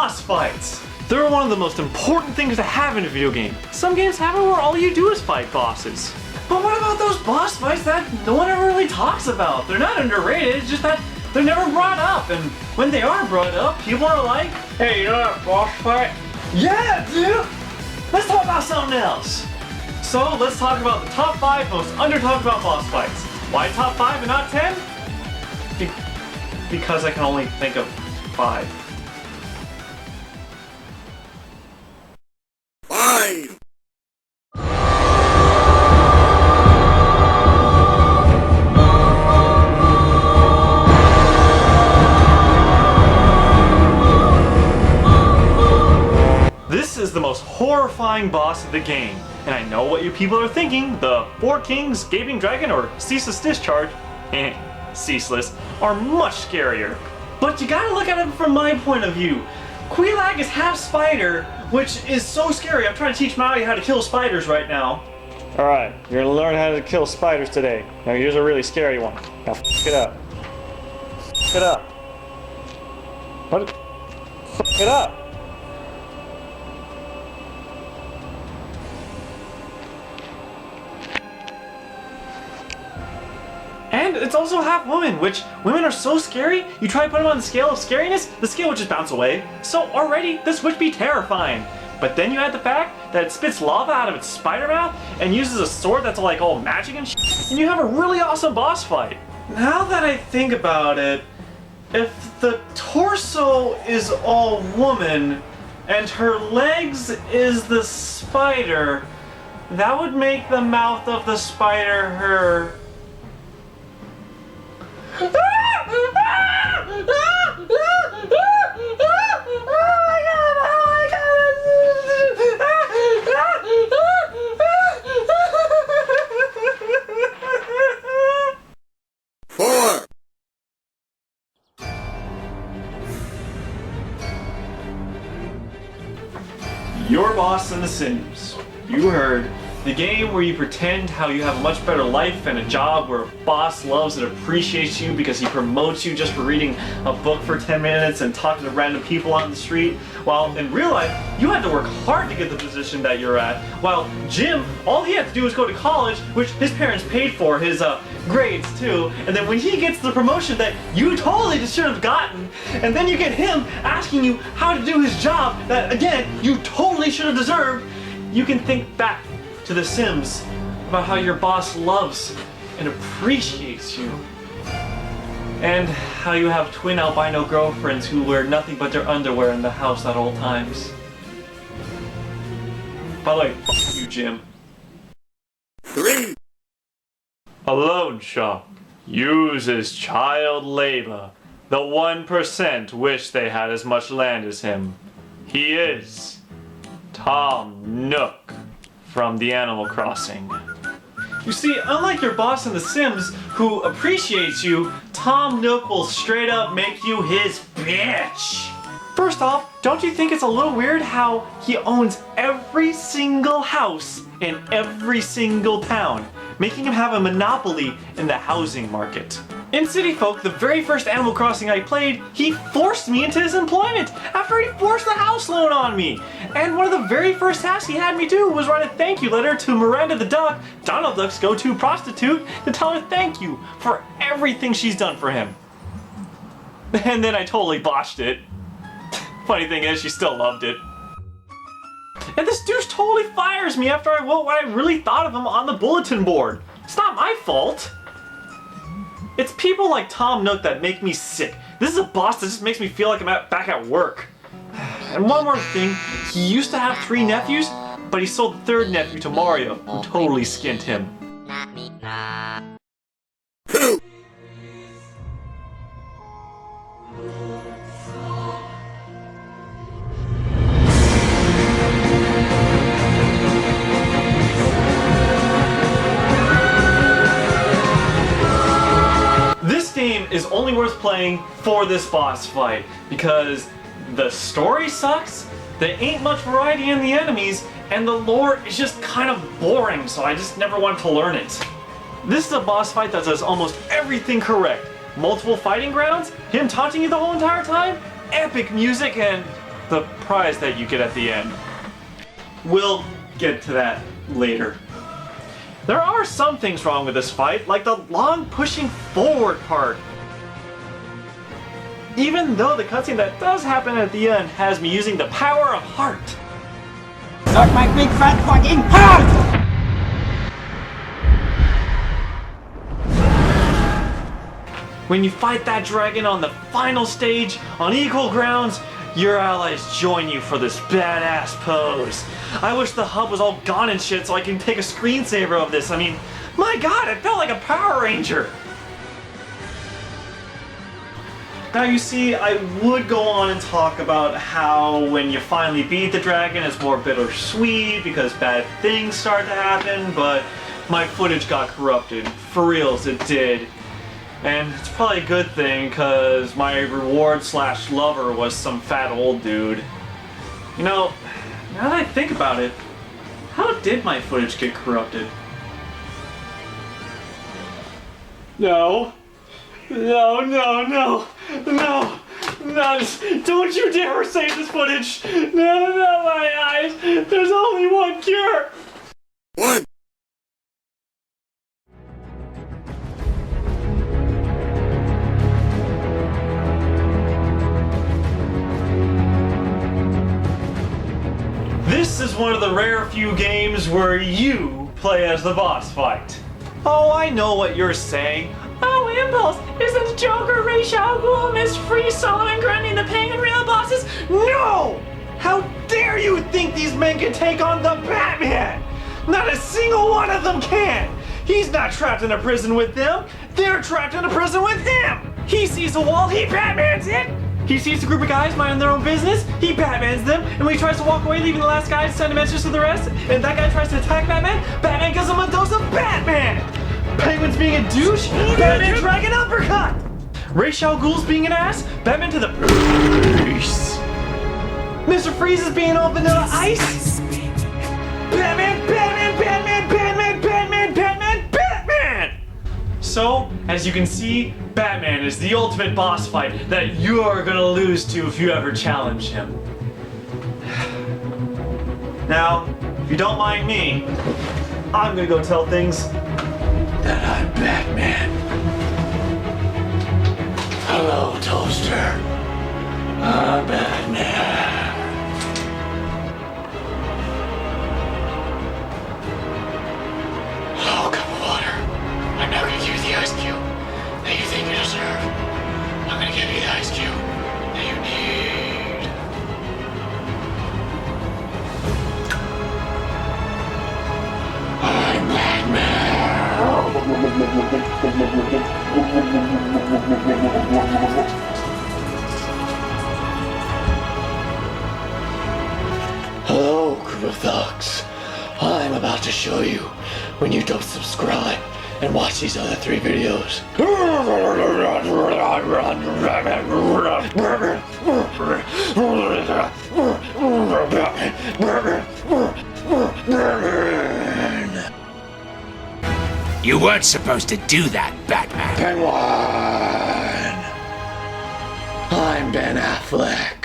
boss fights. They're one of the most important things to have in a video game. Some games have it where all you do is fight bosses. But what about those boss fights that no one ever really talks about? They're not underrated, it's just that they're never brought up. And when they are brought up, people are like, hey, you know that boss fight? Yeah, dude! Let's talk about something else. So let's talk about the top 5 most under-talked about boss fights. Why top 5 and not 10? Because I can only think of 5. 5. This is the most horrifying boss of the game, and I know what you people are thinking. The 4 Kings, Gaping Dragon, or Ceaseless Discharge, Ceaseless, are much scarier. But you gotta look at it from my point of view. Quelaag is half spider, which is so scary. I'm trying to teach Maui how to kill spiders right now. Alright, you're gonna learn how to kill spiders today. Now here's a really scary one. Now f it up. F it up. What? F it up. And it's also half woman, which women are so scary, you try to put them on the scale of scariness, the scale would just bounce away. So already, this would be terrifying. But then you add the fact that it spits lava out of its spider mouth and uses a sword that's like all magic and shit, and you have a really awesome boss fight. Now that I think about it, if the torso is all woman and her legs is the spider, that would make the mouth of the spider her. Your Boss in The Sims. You heard. The game where you pretend how you have a much better life and a job where a boss loves and appreciates you because he promotes you just for reading a book for 10 minutes and talking to random people on the street, while in real life, you had to work hard to get the position that you're at, while Jim, all he had to do was go to college, which his parents paid for, his grades too, and then when he gets the promotion that you totally just should have gotten, and then you get him asking you how to do his job that, again, you totally should have deserved, you can think back to The Sims about how your boss loves and appreciates you, and how you have twin albino girlfriends who wear nothing but their underwear in the house at all times. By the way, f you, Jim. 3. A loan shark uses child labor. The 1% wish they had as much land as him. He is Tom Nook from the Animal Crossing. You see, unlike your boss in The Sims, who appreciates you, Tom Nook will straight up make you his bitch. First off, don't you think it's a little weird how he owns every single house in every single town, making him have a monopoly in the housing market? In City Folk, the very first Animal Crossing I played, he forced me into his employment after he forced the house loan on me. And one of the very first tasks he had me do was write a thank you letter to Miranda the Duck, Donald Duck's go-to prostitute, to tell her thank you for everything she's done for him. And then I totally botched it. Funny thing is, she still loved it. And this douche totally fires me after I wrote what I really thought of him on the bulletin board. It's not my fault. It's people like Tom Nook that make me sick. This is a boss that just makes me feel like I'm back at work. And one more thing, he used to have 3 nephews, but he sold the 3rd nephew to Mario, who totally skinned him. 2. This game is only worth playing for this boss fight, because the story sucks, there ain't much variety in the enemies, and the lore is just kind of boring, so I just never wanted to learn it. This is a boss fight that does almost everything correct. Multiple fighting grounds, him taunting you the whole entire time, epic music, and the prize that you get at the end. We'll get to that later. There are some things wrong with this fight, like the long pushing forward part. Even though the cutscene that does happen at the end has me using the power of heart. Suck my big fat fucking heart! When you fight that dragon on the final stage on equal grounds, your allies join you for this badass pose. I wish the hub was all gone and shit so I can take a screensaver of this. I mean, my god, it felt like a Power Ranger. Now you see, I would go on and talk about how when you finally beat the dragon it's more bittersweet because bad things start to happen, but my footage got corrupted. For reals, it did. And it's probably a good thing, because my reward/lover was some fat old dude. You know, now that I think about it, how did my footage get corrupted? No. No, no, no, no, no, don't you dare save this footage! No, no, my eyes! There's only one cure! One. This is one of the rare few games where you play as the boss fight. Oh, I know what you're saying. Oh, Impulse! Isn't the Joker, Ra's al Ghul, Miss Freeze, Solomon Grundy, the Penguin real bosses? No! How dare you think these men can take on the Batman? Not a single one of them can! He's not trapped in a prison with them. They're trapped in a prison with him! He sees a wall, he Batmans it! He sees a group of guys minding their own business, he Batmans them, and when he tries to walk away, leaving the last guy to send a message to the rest, and that guy tries to attack Batman, Batman gives him a dose of Batman! Penguin's being a douche, Batman dragon uppercut! Ra's al Ghul's being an ass, Batman to the face! Mr. Freeze is being all vanilla ice! Batman, Batman, Batman, Batman, Batman, Batman, Batman! So, as you can see, Batman is the ultimate boss fight that you are gonna lose to if you ever challenge him. Now, if you don't mind me, I'm gonna go tell things that I'm Batman. Hello, Toaster. I'm Batman. Hello, cup of water. I'm now gonna give you the ice cube that you think you deserve. I'm gonna give you the ice cube that you need. I'm Batman. Hello, group of thugs. I'm about to show you when you don't subscribe and watch these other 3 videos. You weren't supposed to do that, Batman. Penguin! I'm Ben Affleck.